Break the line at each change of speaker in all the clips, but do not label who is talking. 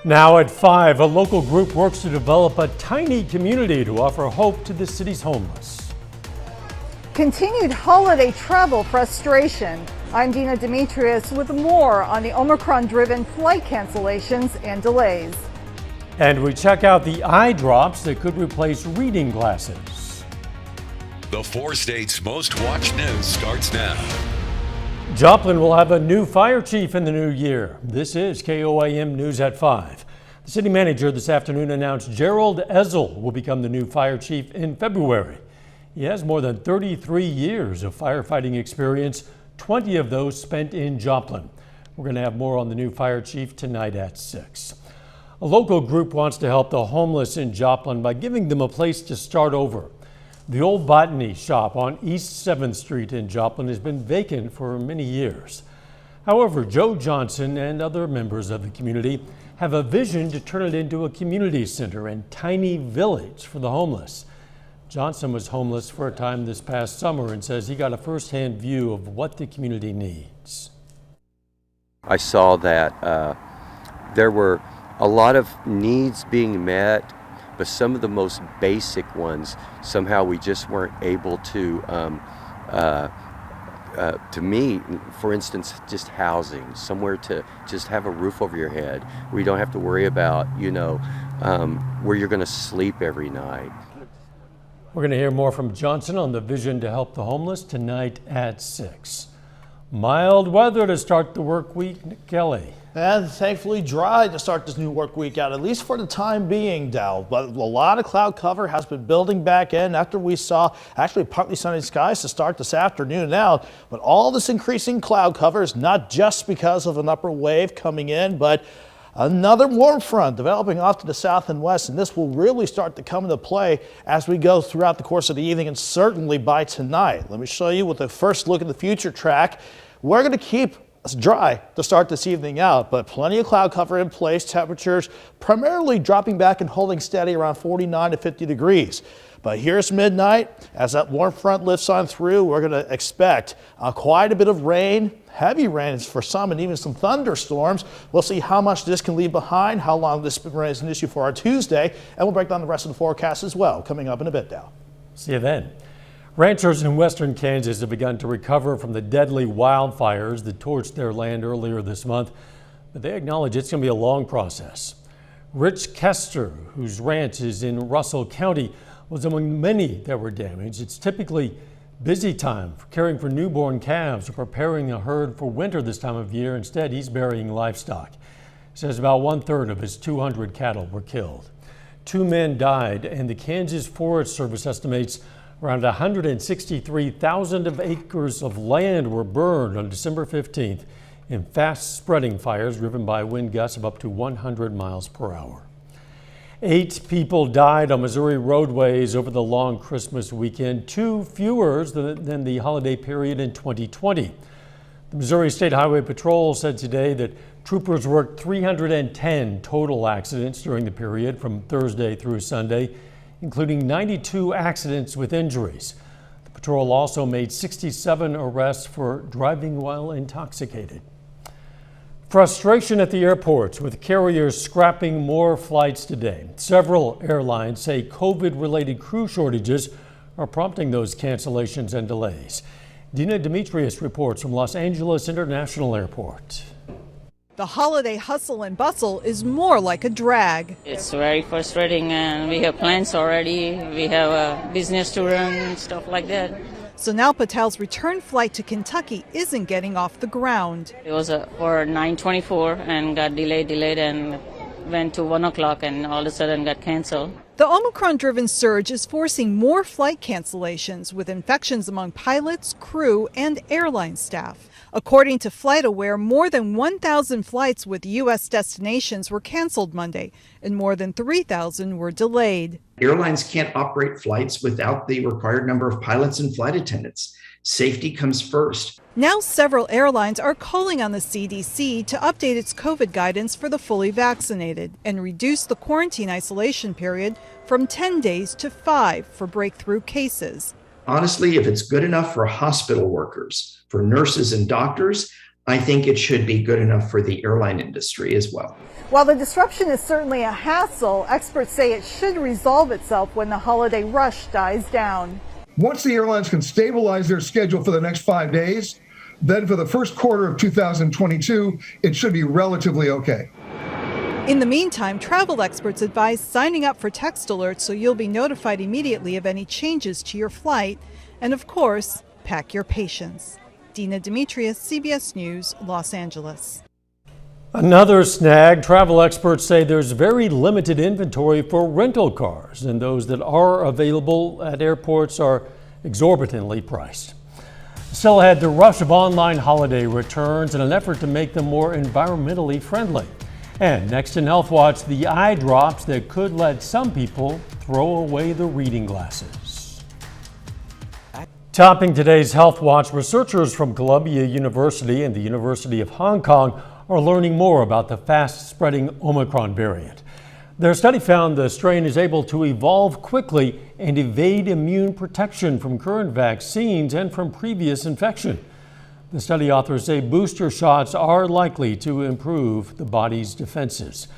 Now at 5, a local group works to develop a tiny community to offer hope to the city's homeless.
Continued holiday travel frustration. I'm Dina Demetrius with more on the Omicron-driven flight cancellations and delays.
And we check out the eye drops that could replace reading glasses.
The 4 states' most watched news starts now.
Joplin will have a new fire chief in the new year. This is KOAM News at 5. The city manager this afternoon announced Gerald Ezel will become the new fire chief in February. He has more than 33 years of firefighting experience, 20 of those spent in Joplin. We're going to have more on the new fire chief tonight at 6. A local group wants to help the homeless in Joplin by giving them a place to start over. The old botany shop on East 7th Street in Joplin has been vacant for many years. However, Joe Johnson and other members of the community have a vision to turn it into a community center and tiny village for the homeless. Johnson was homeless for a time this past summer and says he got a first-hand view of what the community needs.
I saw that there were a lot of needs being met, but some of the most basic ones, somehow we just weren't able to meet. For instance, just housing, somewhere to just have a roof over your head, where you don't have to worry about, where you're going to sleep every night.
We're going to hear more from Johnson on the vision to help the homeless tonight at 6. Mild weather to start the work week. Nick Kelly.
And thankfully dry to start this new work week out, at least for the time being, Dal. But a lot of cloud cover has been building back in after we saw actually partly sunny skies to start this afternoon out. But all this increasing cloud cover is not just because of an upper wave coming in, but another warm front developing off to the south and west, and this will really start to come into play as we go throughout the course of the evening and certainly by tonight. Let me show you with the first look at the future track. We're going to keep dry to start this evening out, but plenty of cloud cover in place. Temperatures primarily dropping back and holding steady around 49 to 50 degrees. But here's midnight. As that warm front lifts on through, we're going to expect quite a bit of rain, heavy rain for some, and even some thunderstorms. We'll see how much this can leave behind, how long this is an issue for our Tuesday, and we'll break down the rest of the forecast as well, coming up in a bit now.
See you then. Ranchers in western Kansas have begun to recover from the deadly wildfires that torched their land earlier this month, but they acknowledge it's going to be a long process. Rich Kester, whose ranch is in Russell County, was among many that were damaged. It's typically busy time for caring for newborn calves or preparing a herd for winter this time of year. Instead, he's burying livestock. He says about 1/3 of his 200 cattle were killed. 2 men died, and the Kansas Forest Service estimates around 163,000 of acres of land were burned on December 15th in fast-spreading fires driven by wind gusts of up to 100 miles per hour. 8 people died on Missouri roadways over the long Christmas weekend, 2 fewer than the holiday period in 2020. The Missouri State Highway Patrol said today that troopers worked 310 total accidents during the period from Thursday through Sunday, including 92 accidents with injuries. The patrol also made 67 arrests for driving while intoxicated. Frustration at the airports with carriers scrapping more flights today. Several airlines say COVID-related crew shortages are prompting those cancellations and delays. Dina Demetrius reports from Los Angeles International Airport.
The holiday hustle and bustle is more like a drag.
It's very frustrating, and we have plans already. We have a business to run and stuff like that.
So now Patel's return flight to Kentucky isn't getting off the ground.
It was for 9:24 and got delayed and went to 1 o'clock and all of a sudden got canceled.
The Omicron-driven surge is forcing more flight cancellations with infections among pilots, crew, and airline staff. According to FlightAware, more than 1,000 flights with U.S. destinations were canceled Monday, and more than 3,000 were delayed.
Airlines can't operate flights without the required number of pilots and flight attendants. Safety comes first.
Now several airlines are calling on the CDC to update its COVID guidance for the fully vaccinated and reduce the quarantine isolation period from 10 days to 5 for breakthrough cases.
Honestly, if it's good enough for hospital workers, for nurses and doctors, I think it should be good enough for the airline industry as well.
While the disruption is certainly a hassle, experts say it should resolve itself when the holiday rush dies down.
Once the airlines can stabilize their schedule for the next 5 days, then for the first quarter of 2022, it should be relatively okay.
In the meantime, travel experts advise signing up for text alerts so you'll be notified immediately of any changes to your flight. And of course, pack your patience. Dina Demetrius, CBS News, Los Angeles.
Another snag, travel experts say there's very limited inventory for rental cars, and those that are available at airports are exorbitantly priced. Still ahead, the rush of online holiday returns in an effort to make them more environmentally friendly. And next in Health Watch, the eye drops that could let some people throw away the reading glasses. Topping today's Health Watch, researchers from Columbia University and the University of Hong Kong are learning more about the fast-spreading Omicron variant. Their study found the strain is able to evolve quickly and evade immune protection from current vaccines and from previous infection. The study authors say booster shots are likely to improve the body's defenses.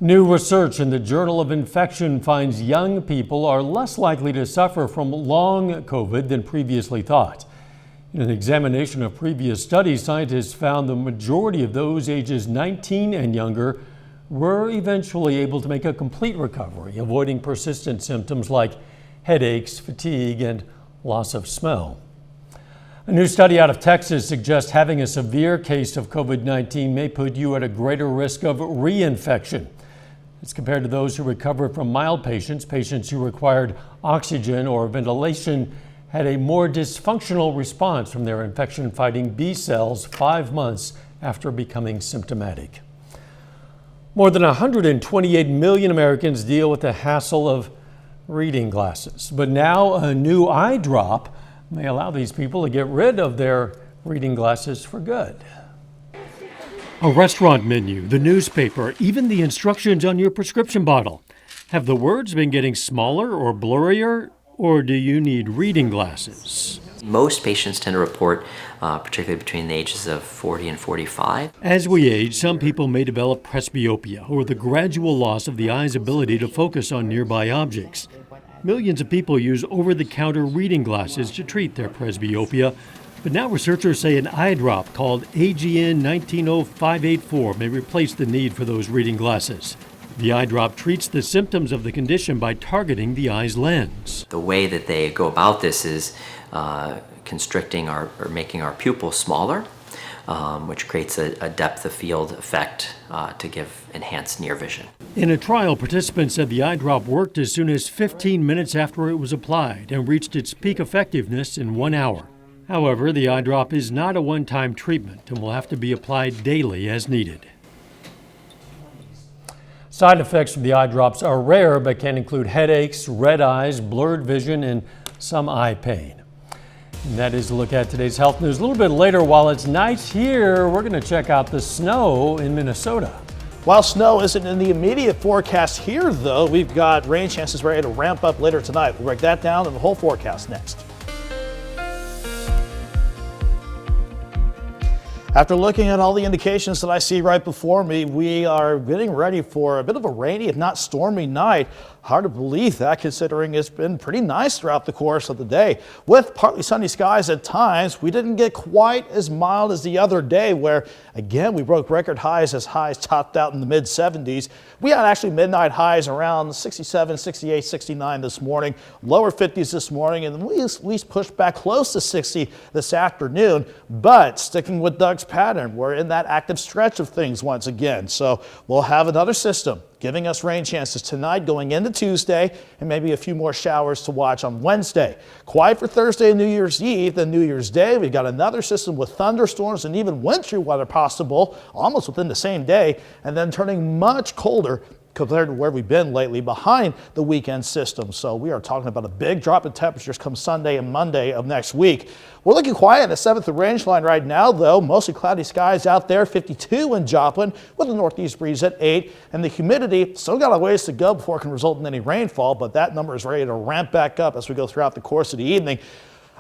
New research in the Journal of Infection finds young people are less likely to suffer from long COVID than previously thought. In an examination of previous studies, scientists found the majority of those ages 19 and younger were eventually able to make a complete recovery, avoiding persistent symptoms like headaches, fatigue, and loss of smell. A new study out of Texas suggests having a severe case of COVID-19 may put you at a greater risk of reinfection. It's compared to those who recovered from mild patients. Patients who required oxygen or ventilation had a more dysfunctional response from their infection-fighting B cells 5 months after becoming symptomatic. More than 128 million Americans deal with the hassle of reading glasses. But now a new eye drop may allow these people to get rid of their reading glasses for good. A restaurant menu, the newspaper, even the instructions on your prescription bottle. Have the words been getting smaller or blurrier, or do you need reading glasses?
Most patients tend to report, particularly between the ages of 40 and 45.
As we age, some people may develop presbyopia, or the gradual loss of the eye's ability to focus on nearby objects. Millions of people use over-the-counter reading glasses to treat their presbyopia. But now researchers say an eye drop called AGN 190584 may replace the need for those reading glasses. The eye drop treats the symptoms of the condition by targeting the eye's lens.
The way that they go about this is constricting or making our pupil smaller, which creates a depth of field effect to give enhanced near vision.
In a trial, participants said the eye drop worked as soon as 15 minutes after it was applied and reached its peak effectiveness in 1 hour. However, the eye drop is not a one-time treatment and will have to be applied daily as needed. Side effects from the eye drops are rare but can include headaches, red eyes, blurred vision, and some eye pain. And that is a look at today's health news. A little bit later, while it's nice here, we're going to check out the snow in Minnesota.
While snow isn't in the immediate forecast here, though, we've got rain chances ready to ramp up later tonight. We'll break that down and the whole forecast next. After looking at all the indications that I see right before me, we are getting ready for a bit of a rainy, if not stormy night. Hard to believe that, considering it's been pretty nice throughout the course of the day. With partly sunny skies at times, we didn't get quite as mild as the other day, where again we broke record highs as highs topped out in the mid 70s. We had actually midnight highs around 67, 68, 69 this morning, lower 50s this morning, and we at least pushed back close to 60 this afternoon. But sticking with Doug's pattern, we're in that active stretch of things once again. So we'll have another system giving us rain chances tonight going into Tuesday, and maybe a few more showers to watch on Wednesday. Quiet for Thursday and New Year's Eve. Then New Year's Day, we've got another system with thunderstorms and even wintry weather possible almost within the same day, and then turning much colder compared to where we've been lately behind the weekend system. So we are talking about a big drop in temperatures come Sunday and Monday of next week. We're looking quiet at the 7th range line right now, though. Mostly cloudy skies out there, 52 in Joplin with a northeast breeze at 8. And the humidity still got a ways to go before it can result in any rainfall, but that number is ready to ramp back up as we go throughout the course of the evening.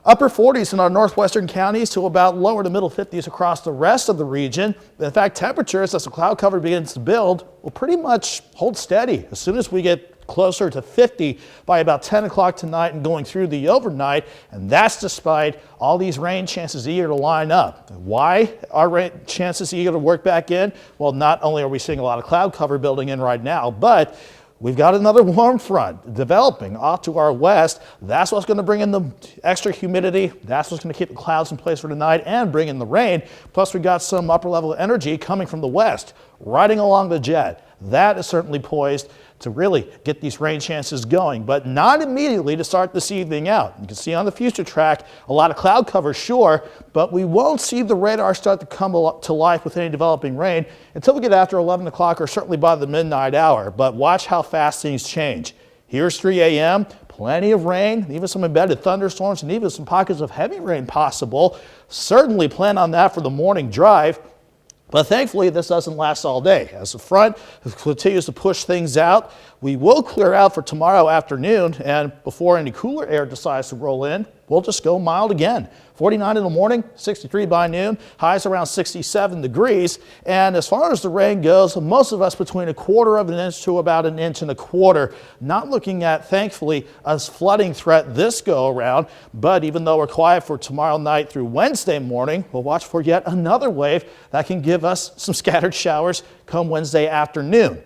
Upper 40s in our northwestern counties to about lower to middle 50s across the rest of the region. In fact, temperatures as the cloud cover begins to build will pretty much hold steady as soon as we get closer to 50 by about 10 o'clock tonight and going through the overnight. And that's despite all these rain chances eager to line up. Why are rain chances eager to work back in? Well, not only are we seeing a lot of cloud cover building in right now, but we've got another warm front developing off to our west. That's what's going to bring in the extra humidity. That's what's going to keep the clouds in place for tonight and bring in the rain. Plus, we've got some upper level energy coming from the west, riding along the jet. That is certainly poised to really get these rain chances going, but not immediately to start this evening out. You can see on the future track a lot of cloud cover, sure, but we won't see the radar start to come to life with any developing rain until we get after 11 o'clock or certainly by the midnight hour. But watch how fast things change. Here's 3 a.m., plenty of rain, even some embedded thunderstorms and even some pockets of heavy rain possible. Certainly plan on that for the morning drive. But thankfully, this doesn't last all day. As the front continues to push things out, we will clear out for tomorrow afternoon, and before any cooler air decides to roll in, we'll just go mild again. 49 in the morning, 63 by noon, highs around 67 degrees. And as far as the rain goes, most of us between 1/4 of an inch to about 1.25 inches. Not looking at, thankfully, a flooding threat this go around. But even though we're quiet for tomorrow night through Wednesday morning, we'll watch for yet another wave that can give us some scattered showers come Wednesday afternoon.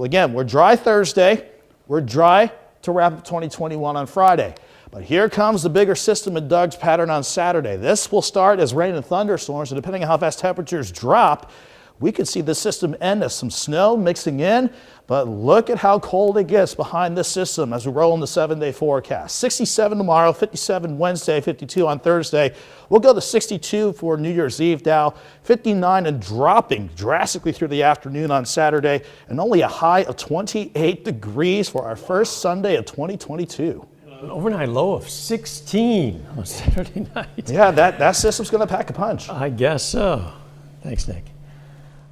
Again, we're dry Thursday. We're dry to wrap up 2021 on Friday. But here comes the bigger system in Doug's pattern on Saturday. This will start as rain and thunderstorms, and depending on how fast temperatures drop, we could see the system end as some snow mixing in. But look at how cold it gets behind this system as we roll in the 7-day forecast. 67 tomorrow, 57 Wednesday, 52 on Thursday. We'll go to 62 for New Year's Eve now, 59 and dropping drastically through the afternoon on Saturday, and only a high of 28 degrees for our first Sunday of 2022.
An overnight low of 16 on Saturday night.
Yeah, that system's going to pack a punch.
I guess so. Thanks, Nick.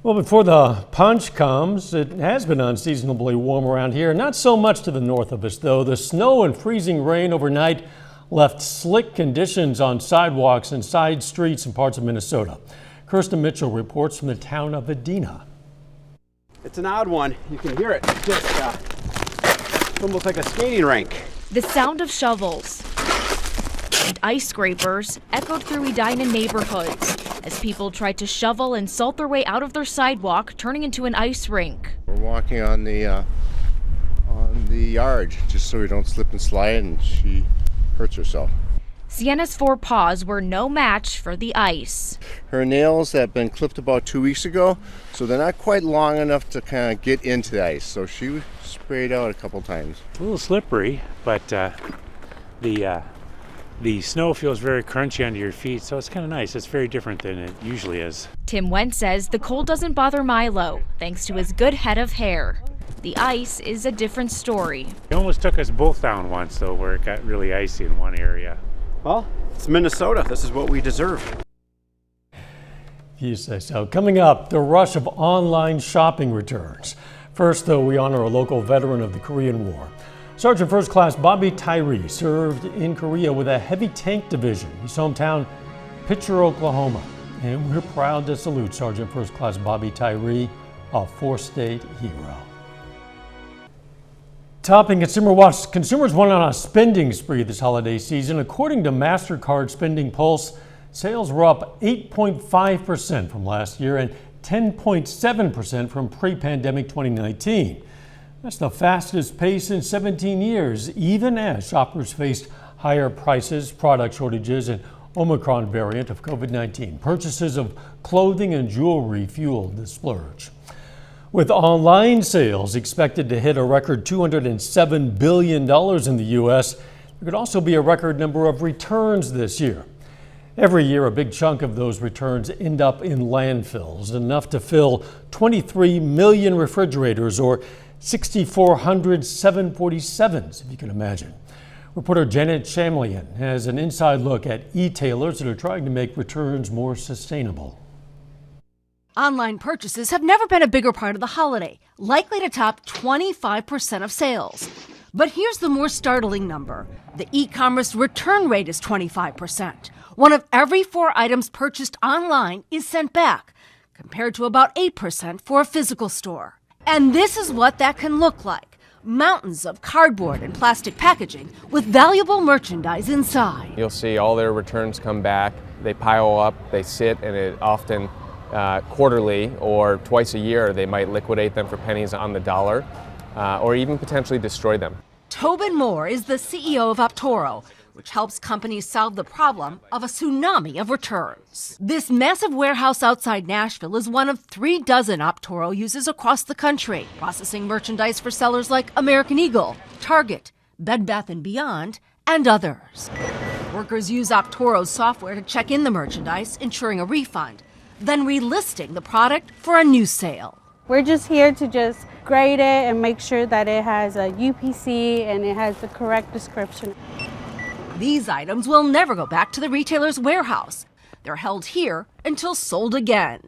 Well, before the punch comes, it has been unseasonably warm around here. Not so much to the north of us, though. The snow and freezing rain overnight left slick conditions on sidewalks and side streets in parts of Minnesota. Kirsten Mitchell reports from the town of Edina.
It's an odd one. You can hear it. It's almost like a skating rink.
The sound of shovels and ice scrapers echoed through Edina neighborhoods as people tried to shovel and salt their way out of their sidewalk, turning into an ice rink.
We're walking on the yard just so we don't slip and slide and she hurts herself.
Sienna's 4 paws were no match for the ice.
Her nails have been clipped about 2 weeks ago, so they're not quite long enough to kind of get into the ice. So she was sprayed out a couple times.
A little slippery, but the snow feels very crunchy under your feet, so it's kind of nice. It's very different than it usually is.
Tim Wentz says the cold doesn't bother Milo, thanks to his good head of hair. The ice is a different story.
It almost took us both down once, though, where it got really icy in one area.
Well, it's Minnesota. This is what we deserve.
You say so. Coming up, the rush of online shopping returns. First, though, we honor a local veteran of the Korean War. Sergeant First Class Bobby Tyree served in Korea with a heavy tank division. His hometown, Pitcher, Oklahoma. And we're proud to salute Sergeant First Class Bobby Tyree, a 4-state hero. Topping Consumer Watch, consumers went on a spending spree this holiday season. According to MasterCard Spending Pulse, sales were up 8.5% from last year and 10.7% from pre-pandemic 2019. That's the fastest pace in 17 years, even as shoppers faced higher prices, product shortages, and Omicron variant of COVID-19. Purchases of clothing and jewelry fueled the splurge. With online sales expected to hit a record $207 billion in the U.S., there could also be a record number of returns this year. Every year, a big chunk of those returns end up in landfills, enough to fill 23 million refrigerators or 6,400 747s, if you can imagine. Reporter Janet Shamlian has an inside look at e-tailers that are trying to make returns more sustainable.
Online purchases have never been a bigger part of the holiday, likely to top 25% of sales. But here's the more startling number. The e-commerce return rate is 25%. 1 of every 4 items purchased online is sent back, compared to about 8% for a physical store. And this is what that can look like. Mountains of cardboard and plastic packaging with valuable merchandise inside.
You'll see all their returns come back. They pile up, they sit, and it often quarterly or twice a year they might liquidate them for pennies on the dollar or even potentially destroy them.
Tobin Moore is the CEO of Optoro, which helps companies solve the problem of a tsunami of returns. This massive warehouse outside Nashville is one of 3 dozen Optoro uses across the country, processing merchandise for sellers like American Eagle, Target, Bed Bath & Beyond, and others. Workers use Optoro's software to check in the merchandise, ensuring a refund, then relisting the product for a new sale.
We're just here to just grade it and make sure that it has a UPC and it has the correct description.
These items will never go back to the retailer's warehouse. They're held here until sold again.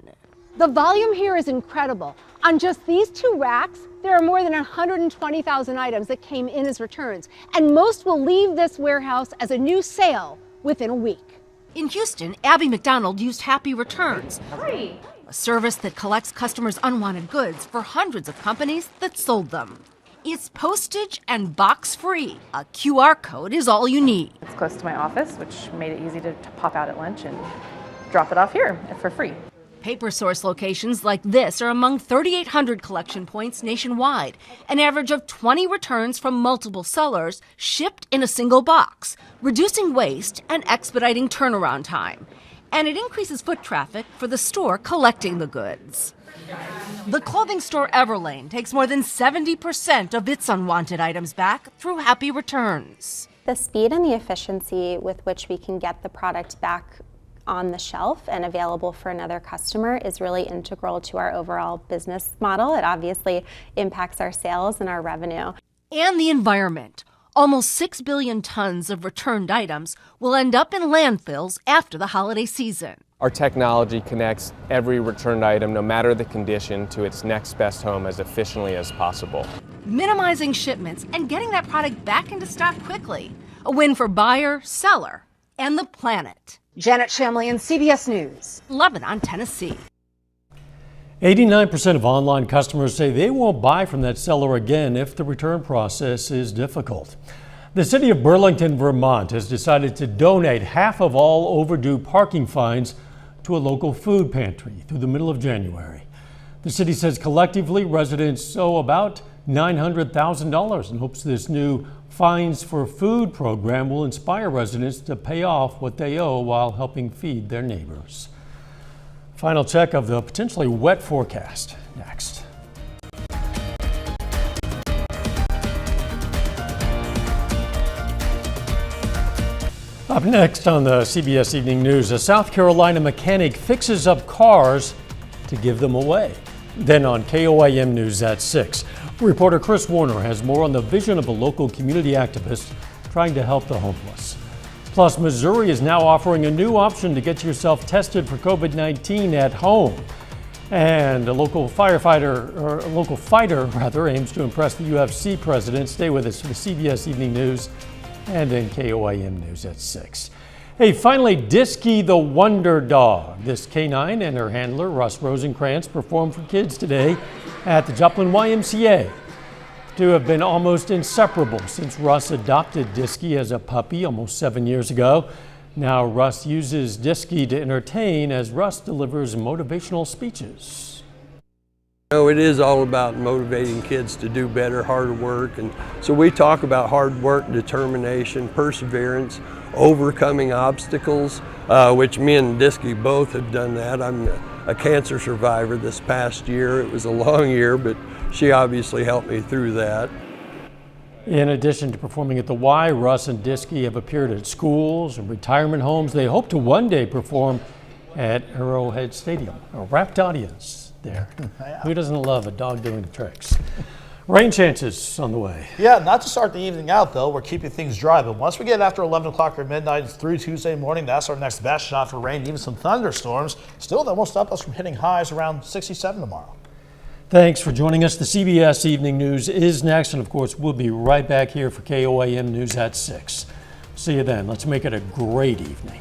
The volume here is incredible. On just these 2 racks, there are more than 120,000 items that came in as returns, and most will leave this warehouse as a new sale within a week.
In Houston, Abby McDonald used Happy Returns, a service that collects customers' unwanted goods for hundreds of companies that sold them. It's postage and box free. A QR code is all you need.
It's close to my office, which made it easy to pop out at lunch and drop it off here for free.
Paper Source locations like this are among 3,800 collection points nationwide, an average of 20 returns from multiple sellers shipped in a single box, reducing waste and expediting turnaround time. And it increases foot traffic for the store collecting the goods. The clothing store Everlane takes more than 70% of its unwanted items back through Happy Returns.
The speed and the efficiency with which we can get the product back on the shelf and available for another customer is really integral to our overall business model. It obviously impacts our sales and our revenue.
And the environment. Almost 6 billion tons of returned items will end up in landfills after the holiday season.
Our technology connects every returned item, no matter the condition, to its next best home as efficiently as possible.
Minimizing shipments and getting that product back into stock quickly. A win for buyer, seller, and the planet.
Janet Shamlian, CBS News.
Lebanon, Tennessee.
89% of online customers say they won't buy from that seller again if the return process is difficult. The city of Burlington, Vermont has decided to donate half of all overdue parking fines to a local food pantry through the middle of January. The city says collectively residents owe about $900,000 and hopes this new Fines for Food program will inspire residents to pay off what they owe while helping feed their neighbors. Final check of the potentially wet forecast next. Up next on the CBS Evening News, a South Carolina mechanic fixes up cars to give them away. Then on KOAM News at 6, reporter Chris Warner has more on the vision of a local community activist trying to help the homeless. Plus, Missouri is now offering a new option to get yourself tested for COVID-19 at home. And a local fighter aims to impress the UFC president. Stay with us for the CBS Evening News and then KOAM News at 6. Hey, finally, Diskey the Wonder Dog. This canine and her handler, Russ Rosenkrantz, performed for kids today at the Joplin YMCA. Two have been almost inseparable since Russ adopted Diskey as a puppy almost 7 years ago. Now Russ uses Diskey to entertain as Russ delivers motivational speeches.
It is all about motivating kids to do better, harder work. And so we talk about hard work, determination, perseverance, overcoming obstacles, which me and Diskey both have done that. I'm a cancer survivor this past year. It was a long year, but she obviously helped me through that.
In addition to performing at the Y, Russ and Diskey have appeared at schools and retirement homes. They hope to one day perform at Arrowhead Stadium. A rapt audience there. Who doesn't love a dog doing tricks? Rain chances on the way.
Yeah, not to start the evening out, though. We're keeping things dry. But once we get after 11 o'clock or midnight through Tuesday morning, that's our next best shot for rain, even some thunderstorms. Still, that won't stop us from hitting highs around 67 tomorrow.
Thanks for joining us. The CBS Evening News is next, and of course, we'll be right back here for KOAM News at 6. See you then. Let's make it a great evening.